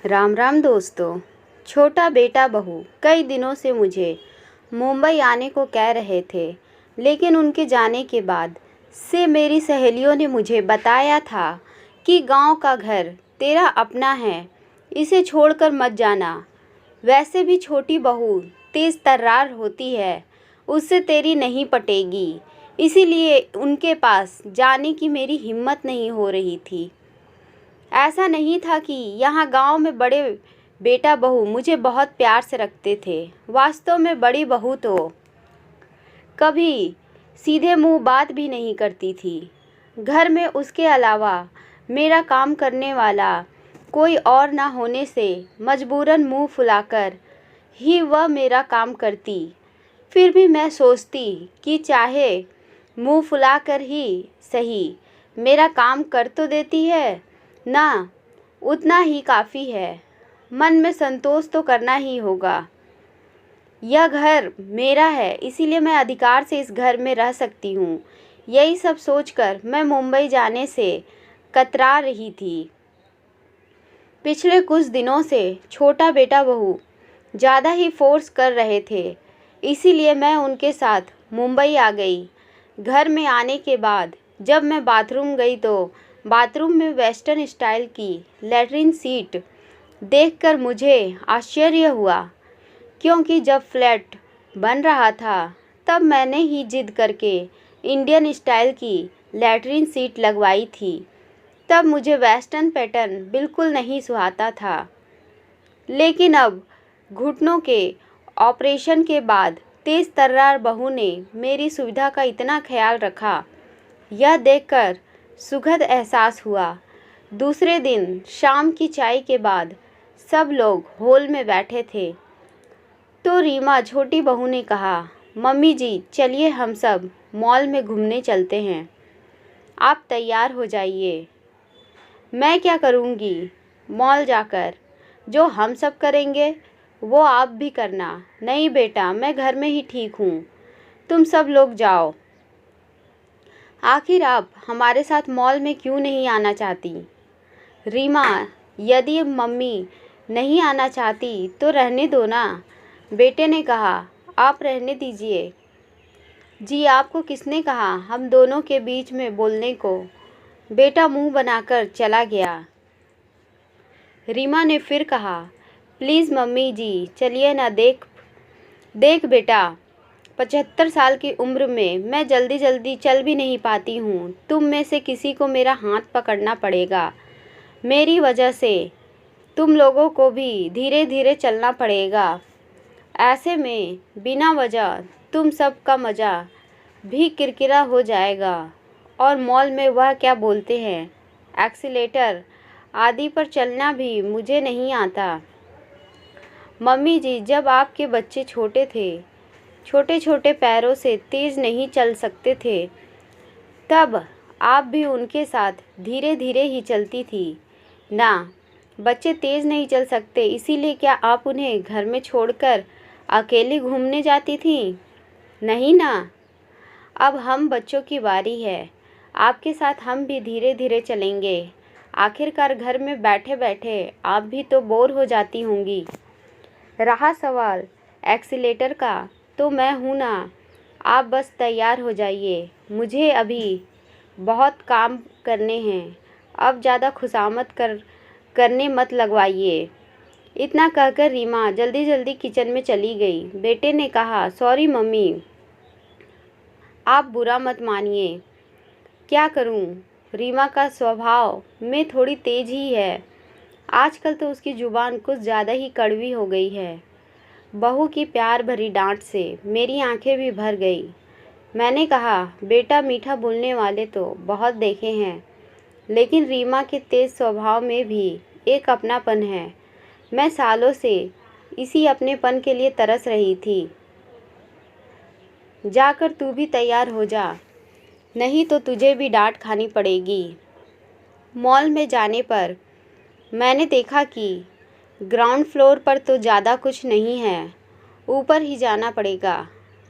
राम राम दोस्तों। छोटा बेटा बहू कई दिनों से मुझे मुंबई आने को कह रहे थे, लेकिन उनके जाने के बाद से मेरी सहेलियों ने मुझे बताया था कि गांव का घर तेरा अपना है, इसे छोड़कर मत जाना। वैसे भी छोटी बहू तेज़ तर्रार होती है, उससे तेरी नहीं पटेगी, इसीलिए उनके पास जाने की मेरी हिम्मत नहीं हो रही थी। ऐसा नहीं था कि यहाँ गांव में बड़े बेटा बहू मुझे बहुत प्यार से रखते थे। वास्तव में बड़ी बहू तो कभी सीधे मुंह बात भी नहीं करती थी। घर में उसके अलावा मेरा काम करने वाला कोई और ना होने से मजबूरन मुंह फुलाकर ही वह मेरा काम करती। फिर भी मैं सोचती कि चाहे मुंह फुलाकर ही सही, मेरा काम कर तो देती है ना, उतना ही काफ़ी है। मन में संतोष तो करना ही होगा। यह घर मेरा है, इसीलिए मैं अधिकार से इस घर में रह सकती हूँ। यही सब सोचकर मैं मुंबई जाने से कतरा रही थी। पिछले कुछ दिनों से छोटा बेटा बहू ज़्यादा ही फोर्स कर रहे थे, इसीलिए मैं उनके साथ मुंबई आ गई। घर में आने के बाद जब मैं बाथरूम गई तो बाथरूम में वेस्टर्न स्टाइल की लैट्रिन सीट देखकर मुझे आश्चर्य हुआ, क्योंकि जब फ्लैट बन रहा था तब मैंने ही जिद करके इंडियन स्टाइल की लैट्रिन सीट लगवाई थी। तब मुझे वेस्टर्न पैटर्न बिल्कुल नहीं सुहाता था, लेकिन अब घुटनों के ऑपरेशन के बाद तेज़ तर्रार बहू ने मेरी सुविधा का इतना ख्याल रखा, यह देखकर सुखद एहसास हुआ। दूसरे दिन शाम की चाय के बाद सब लोग हॉल में बैठे थे तो रीमा छोटी बहू ने कहा, मम्मी जी चलिए हम सब मॉल में घूमने चलते हैं, आप तैयार हो जाइए। मैं क्या करूँगी मॉल जाकर, जो हम सब करेंगे वो आप भी करना। नहीं बेटा, मैं घर में ही ठीक हूँ, तुम सब लोग जाओ। आखिर आप हमारे साथ मॉल में क्यों नहीं आना चाहती? रीमा, यदि मम्मी नहीं आना चाहती तो रहने दो ना। बेटे ने कहा, आप रहने दीजिए। जी आपको किसने कहा हम दोनों के बीच में बोलने को? बेटा मुंह बनाकर चला गया। रीमा ने फिर कहा, प्लीज़ मम्मी जी चलिए ना। देख देख बेटा, 75 साल की उम्र में मैं जल्दी जल्दी चल भी नहीं पाती हूँ। तुम में से किसी को मेरा हाथ पकड़ना पड़ेगा। मेरी वजह से तुम लोगों को भी धीरे धीरे चलना पड़ेगा। ऐसे में बिना वजह तुम सब का मज़ा भी किरकिरा हो जाएगा। और मॉल में वह क्या बोलते हैं, एक्सीलेटर आदि पर चलना भी मुझे नहीं आता। मम्मी जी, जब आपके बच्चे छोटे थे, छोटे छोटे पैरों से तेज़ नहीं चल सकते थे, तब आप भी उनके साथ धीरे धीरे ही चलती थी ना। बच्चे तेज़ नहीं चल सकते, इसीलिए क्या आप उन्हें घर में छोड़कर अकेले घूमने जाती थी? नहीं ना। अब हम बच्चों की बारी है, आपके साथ हम भी धीरे धीरे चलेंगे। आखिरकार घर में बैठे बैठे आप भी तो बोर हो जाती होंगी। रहा सवाल एक्सीलेटर का, तो मैं हूँ ना। आप बस तैयार हो जाइए, मुझे अभी बहुत काम करने हैं। अब ज़्यादा खुशामद करने मत लगवाइए। इतना कहकर रीमा जल्दी जल्दी किचन में चली गई। बेटे ने कहा, सॉरी मम्मी, आप बुरा मत मानिए। क्या करूं, रीमा का स्वभाव में थोड़ी तेज ही है। आजकल तो उसकी ज़ुबान कुछ ज़्यादा ही कड़वी हो गई है। बहू की प्यार भरी डांट से मेरी आंखें भी भर गई। मैंने कहा, बेटा मीठा बोलने वाले तो बहुत देखे हैं, लेकिन रीमा के तेज स्वभाव में भी एक अपनापन है। मैं सालों से इसी अपनेपन के लिए तरस रही थी। जाकर तू भी तैयार हो जा, नहीं तो तुझे भी डांट खानी पड़ेगी। मॉल में जाने पर मैंने देखा कि ग्राउंड फ्लोर पर तो ज़्यादा कुछ नहीं है, ऊपर ही जाना पड़ेगा।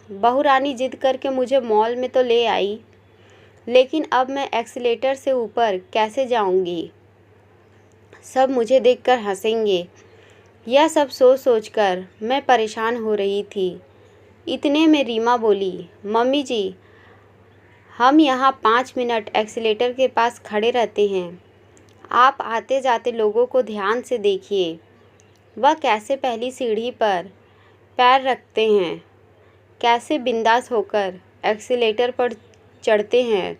बहू रानी जिद करके मुझे मॉल में तो ले आई, लेकिन अब मैं एक्सीलेटर से ऊपर कैसे जाऊंगी? सब मुझे देखकर हंसेंगे। यह सब सोच सोचकर मैं परेशान हो रही थी। इतने में रीमा बोली, मम्मी जी, हम यहाँ 5 मिनट एक्सीलेटर के पास खड़े रहते हैं। आप आते जाते लोगों को ध्यान से देखिए। वह कैसे पहली सीढ़ी पर पैर रखते हैं, कैसे बिंदास होकर एक्सीलेटर पर चढ़ते हैं,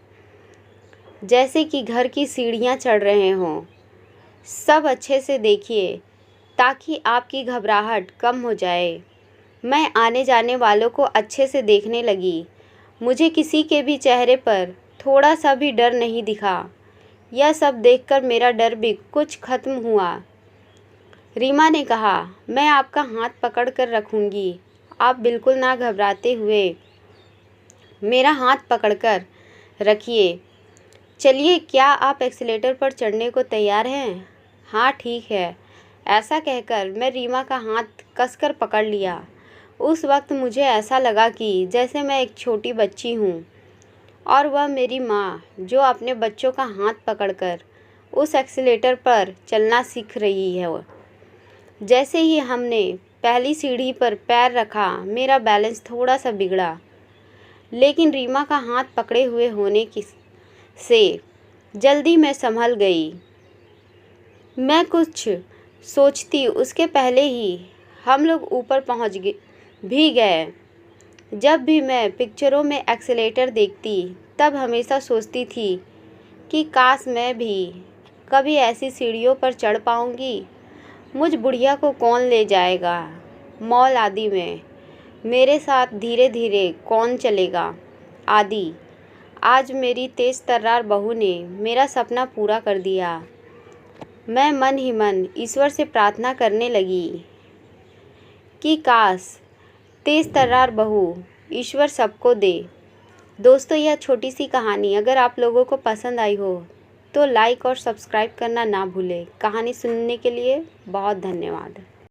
जैसे कि घर की सीढ़ियाँ चढ़ रहे हों। सब अच्छे से देखिए ताकि आपकी घबराहट कम हो जाए। मैं आने जाने वालों को अच्छे से देखने लगी। मुझे किसी के भी चेहरे पर थोड़ा सा भी डर नहीं दिखा। यह सब देखकर मेरा डर भी कुछ खत्म हुआ। रीमा ने कहा, मैं आपका हाथ पकड़ कर रखूँगी। आप बिल्कुल ना घबराते हुए मेरा हाथ पकड़कर रखिए। चलिए, क्या आप एक्सीलेटर पर चढ़ने को तैयार हैं? हाँ, ठीक है। ऐसा कहकर मैं रीमा का हाथ कसकर पकड़ लिया। उस वक्त मुझे ऐसा लगा कि जैसे मैं एक छोटी बच्ची हूँ और वह मेरी माँ, जो अपने बच्चों का हाथ पकड़कर उस एक्सीलेटर पर चलना सीख रही है। जैसे ही हमने पहली सीढ़ी पर पैर रखा, मेरा बैलेंस थोड़ा सा बिगड़ा, लेकिन रीमा का हाथ पकड़े हुए होने की से जल्दी मैं संभल गई। मैं कुछ सोचती उसके पहले ही हम लोग ऊपर पहुंच भी गए। जब भी मैं पिक्चरों में एक्सीलेटर देखती, तब हमेशा सोचती थी कि काश मैं भी कभी ऐसी सीढ़ियों पर चढ़ पाऊंगी। मुझ बुढ़िया को कौन ले जाएगा मॉल आदि में, मेरे साथ धीरे धीरे कौन चलेगा आदि। आज मेरी तेज तर्रार बहू ने मेरा सपना पूरा कर दिया। मैं मन ही मन ईश्वर से प्रार्थना करने लगी कि काश तेज तर्रार बहू ईश्वर सबको दे। दोस्तों, यह छोटी सी कहानी अगर आप लोगों को पसंद आई हो तो लाइक और सब्सक्राइब करना ना भूलें। कहानी सुनने के लिए बहुत धन्यवाद।